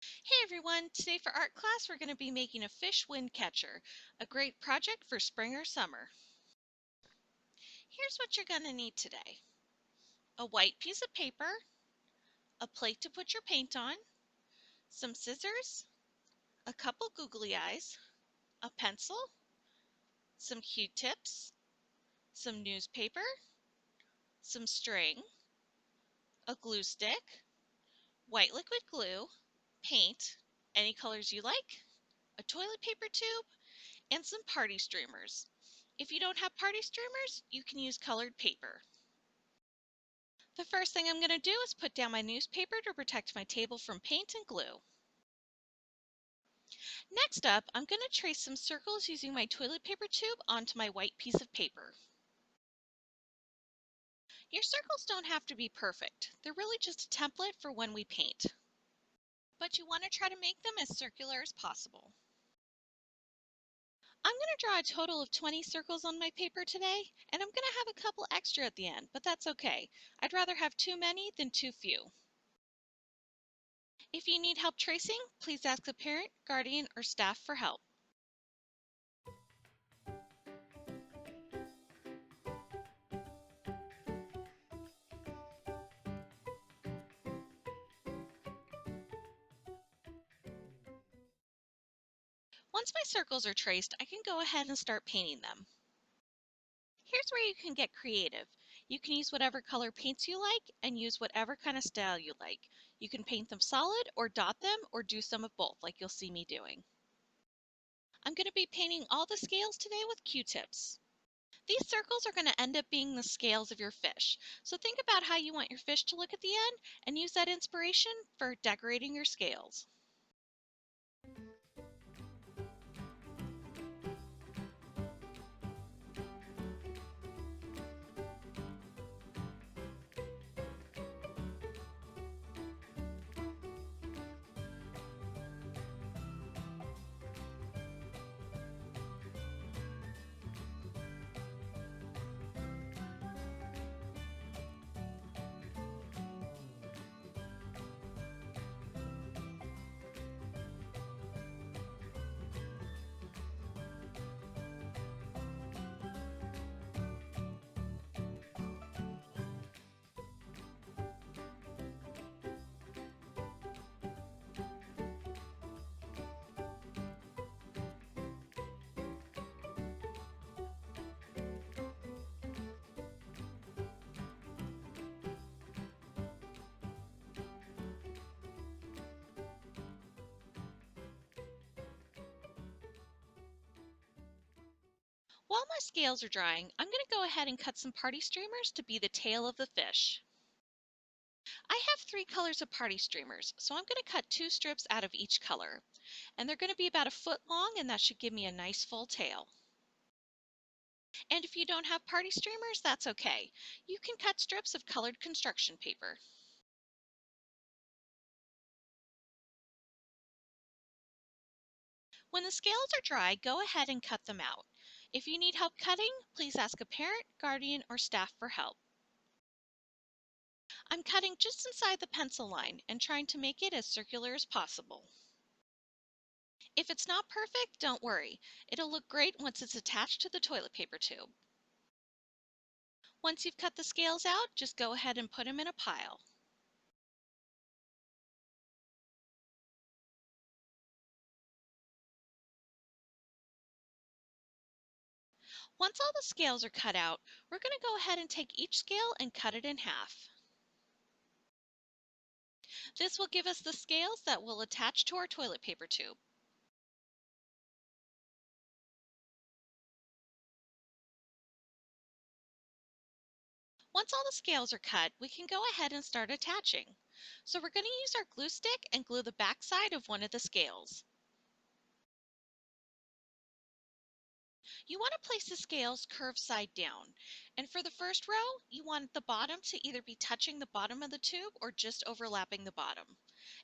Hey everyone, today for art class we're going to be making a fish wind catcher, a great project for spring or summer. Here's what you're going to need today. A white piece of paper, a plate to put your paint on, some scissors, a couple googly eyes, a pencil, some Q-tips, some newspaper, some string, a glue stick, white liquid glue, paint, any colors you like, a toilet paper tube, and some party streamers. If you don't have party streamers, you can use colored paper. The first thing I'm going to do is put down my newspaper to protect my table from paint and glue. Next up, I'm going to trace some circles using my toilet paper tube onto my white piece of paper. Your circles don't have to be perfect. They're really just a template for when we paint. But you want to try to make them as circular as possible. I'm going to draw a total of 20 circles on my paper today, and I'm going to have a couple extra at the end, but that's okay. I'd rather have too many than too few. If you need help tracing, please ask a parent, guardian, or staff for help. Once my circles are traced, I can go ahead and start painting them. Here's where you can get creative. You can use whatever color paints you like and use whatever kind of style you like. You can paint them solid or dot them or do some of both like you'll see me doing. I'm going to be painting all the scales today with Q-tips. These circles are going to end up being the scales of your fish. So think about how you want your fish to look at the end and use that inspiration for decorating your scales. While my scales are drying, I'm going to go ahead and cut some party streamers to be the tail of the fish. I have 3 colors of party streamers, so I'm going to cut 2 strips out of each color. And they're going to be about a foot long, and that should give me a nice full tail. And if you don't have party streamers, that's okay. You can cut strips of colored construction paper. When the scales are dry, go ahead and cut them out. If you need help cutting, please ask a parent, guardian, or staff for help. I'm cutting just inside the pencil line and trying to make it as circular as possible. If it's not perfect, don't worry. It'll look great once it's attached to the toilet paper tube. Once you've cut the scales out, just go ahead and put them in a pile. Once all the scales are cut out, we're going to go ahead and take each scale and cut it in half. This will give us the scales that will attach to our toilet paper tube. Once all the scales are cut, we can go ahead and start attaching. So we're going to use our glue stick and glue the back side of one of the scales. You want to place the scales curved side down. And for the first row, you want the bottom to either be touching the bottom of the tube or just overlapping the bottom.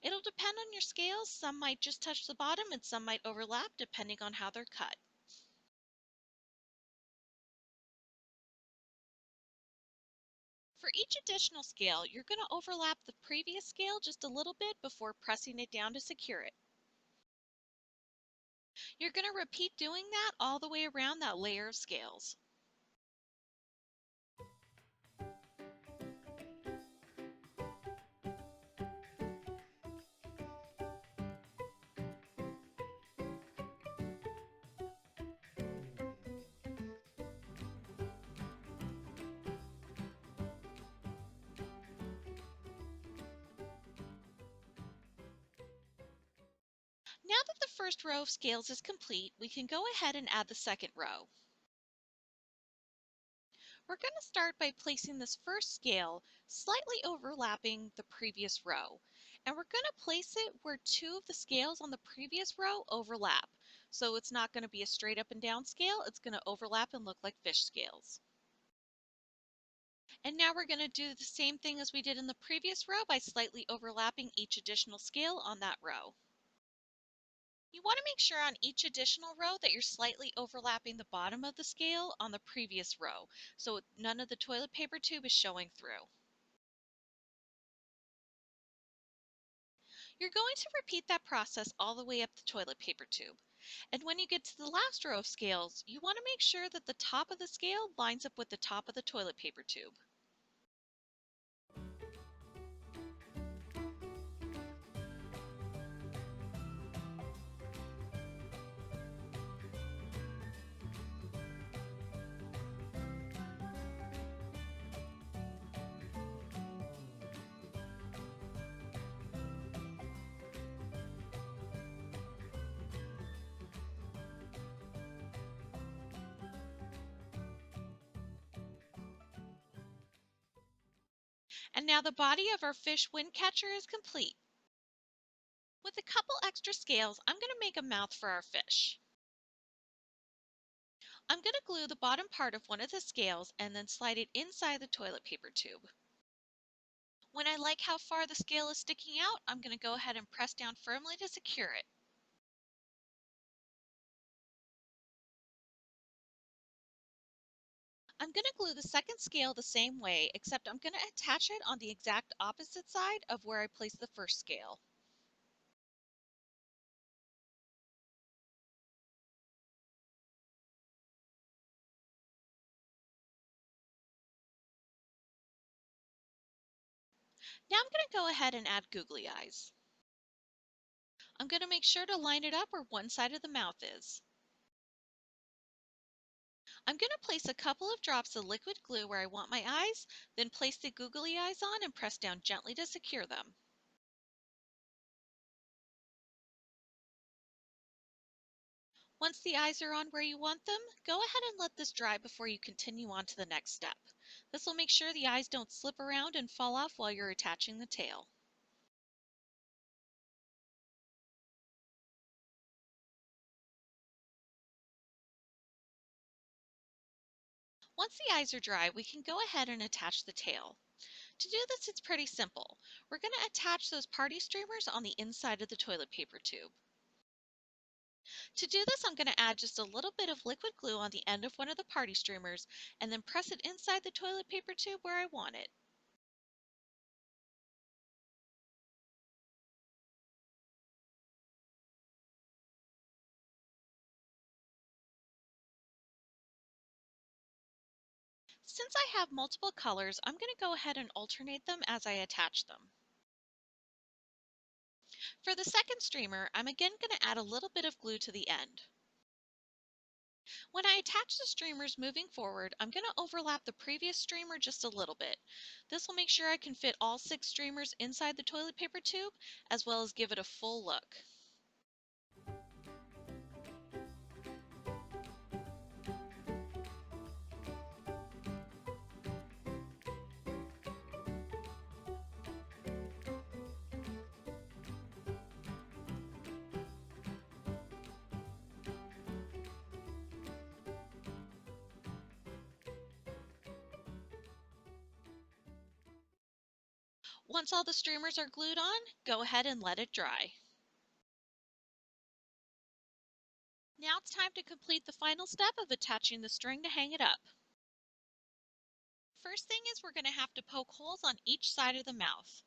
It'll depend on your scales. Some might just touch the bottom and some might overlap depending on how they're cut. For each additional scale, you're going to overlap the previous scale just a little bit before pressing it down to secure it. You're going to repeat doing that all the way around that layer of scales. Now that the first row of scales is complete, we can go ahead and add the second row. We're going to start by placing this first scale slightly overlapping the previous row. And we're going to place it where two of the scales on the previous row overlap. So it's not going to be a straight up and down scale, it's going to overlap and look like fish scales. And now we're going to do the same thing as we did in the previous row by slightly overlapping each additional scale on that row. You want to make sure on each additional row that you're slightly overlapping the bottom of the scale on the previous row, so none of the toilet paper tube is showing through. You're going to repeat that process all the way up the toilet paper tube. And when you get to the last row of scales, you want to make sure that the top of the scale lines up with the top of the toilet paper tube. And now the body of our fish wind catcher is complete. With a couple extra scales, I'm going to make a mouth for our fish. I'm going to glue the bottom part of one of the scales and then slide it inside the toilet paper tube. When I like how far the scale is sticking out, I'm going to go ahead and press down firmly to secure it. I'm going to glue the second scale the same way, except I'm going to attach it on the exact opposite side of where I placed the first scale. Now I'm going to go ahead and add googly eyes. I'm going to make sure to line it up where one side of the mouth is. I'm going to place a couple of drops of liquid glue where I want my eyes, then place the googly eyes on and press down gently to secure them. Once the eyes are on where you want them, go ahead and let this dry before you continue on to the next step. This will make sure the eyes don't slip around and fall off while you're attaching the tail. Once the eyes are dry, we can go ahead and attach the tail. To do this, it's pretty simple. We're going to attach those party streamers on the inside of the toilet paper tube. To do this, I'm going to add just a little bit of liquid glue on the end of one of the party streamers and then press it inside the toilet paper tube where I want it. Since I have multiple colors, I'm going to go ahead and alternate them as I attach them. For the second streamer, I'm again going to add a little bit of glue to the end. When I attach the streamers moving forward, I'm going to overlap the previous streamer just a little bit. This will make sure I can fit all 6 streamers inside the toilet paper tube, as well as give it a full look. Once all the streamers are glued on, go ahead and let it dry. Now it's time to complete the final step of attaching the string to hang it up. first thing is we're going to have to poke holes on each side of the mouth.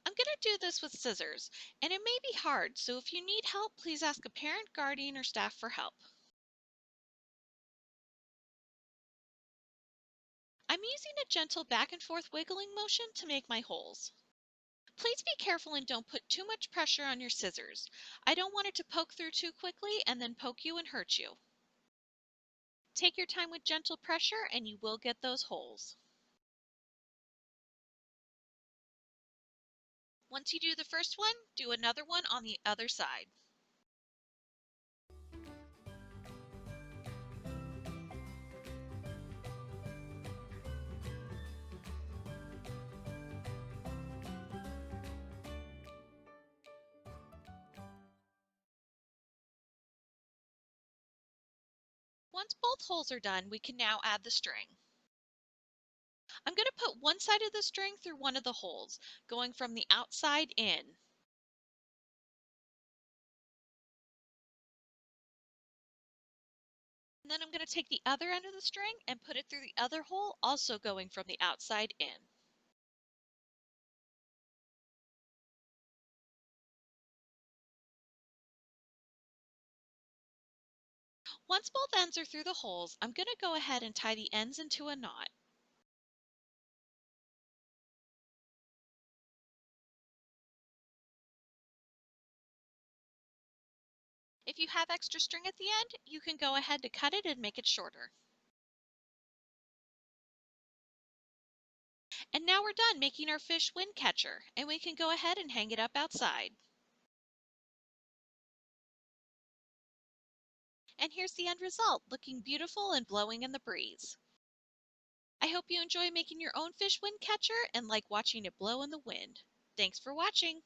I'm going to do this with scissors, and it may be hard, so if you need help, please ask a parent, guardian, or staff for help. I'm using a gentle back and forth wiggling motion to make my holes. Please be careful and don't put too much pressure on your scissors. I don't want it to poke through too quickly and then poke you and hurt you. Take your time with gentle pressure and you will get those holes. Once you do the first one, do another one on the other side. Once both holes are done, we can now add the string. I'm going to put one side of the string through one of the holes, going from the outside in. And then I'm going to take the other end of the string and put it through the other hole, also going from the outside in. Once both ends are through the holes, I'm going to go ahead and tie the ends into a knot. If you have extra string at the end, you can go ahead to cut it and make it shorter. And now we're done making our fish wind catcher, and we can go ahead and hang it up outside. And here's the end result, looking beautiful and blowing in the breeze. I hope you enjoy making your own fish wind catcher and like watching it blow in the wind. Thanks for watching.